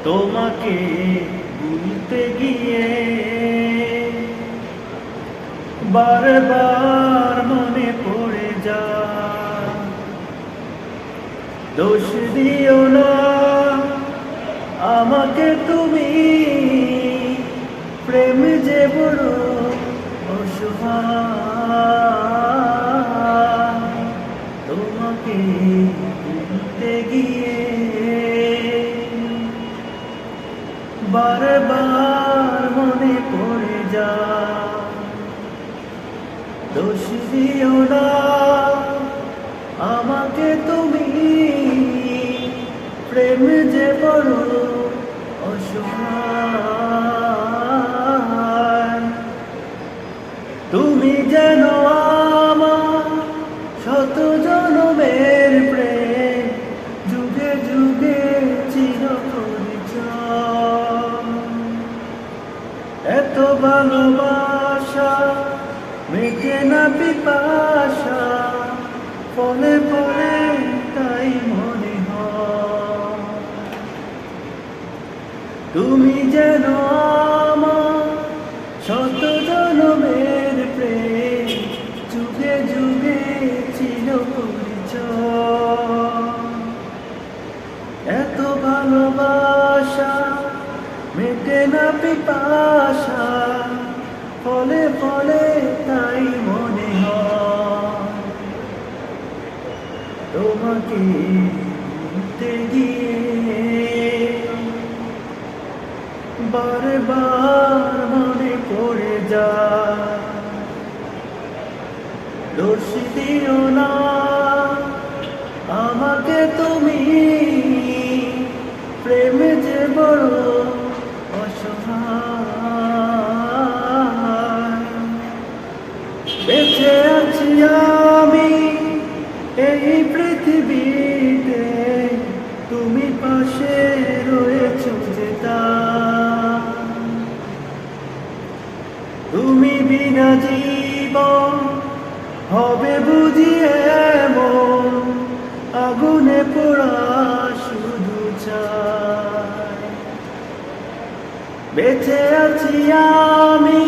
তোমাকে ভুলতে গিয়ে বারবার মনে পড়ে যায়। দোষ দিও না আমাকে তুমি, প্রেম যে বড় অসহায়। তোমাকে ভুলতে গিয়ে বারবার মনে পড়ে যায়। দোষ দিও না আমাকে তুমি, প্রেম যে বড় অসহায়। তুমি যেন আমার শত জনমের প্রেম, যুগে যুগে চিরপরিচয়। এত ভালোবাসা মেটে না পিপাসা, ফলে ফলে তাই মনে হয় তুমি যেন আমার শত জনমের প্রেম, যুগে যুগে চিরপরিচয়। এত ভালোবাসা মেটে না পিপাসা, ফলে ফলে তাই মনে হয় তোমাকে ভুলতে গিয়ে বারবার মনে পড়ে যায়। দোষ দিও না আমাকে তুমি, প্রেম যে বড় অসহায়। বেঁচে আছি আমি এই পৃথিবীতে, তুমি পাশে রয়েছো যেটা। তুমি বিনা জীবন হবে বুঝি এমন, আগুনে পোড়া শুধু চাই। বেঁচে আছি আমি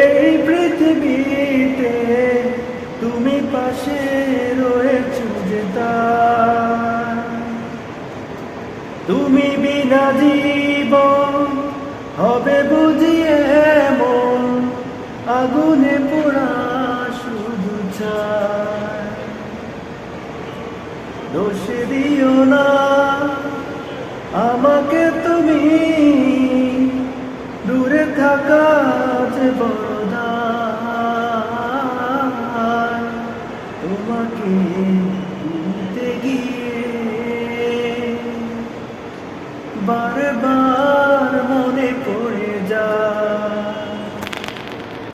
এই পৃথিবীতে, তুমি পাশে রয়েছো যেটা। তুমি বিনা জীবন হবে বুঝি এমন, আগুনে পোড়া শুধু চাই। দোষ দিও না আমাকে তুমি, দূরে থাকা যে বড় দায়। তোমাকে ভুলতে গিয়ে বারবার মনে পড়ে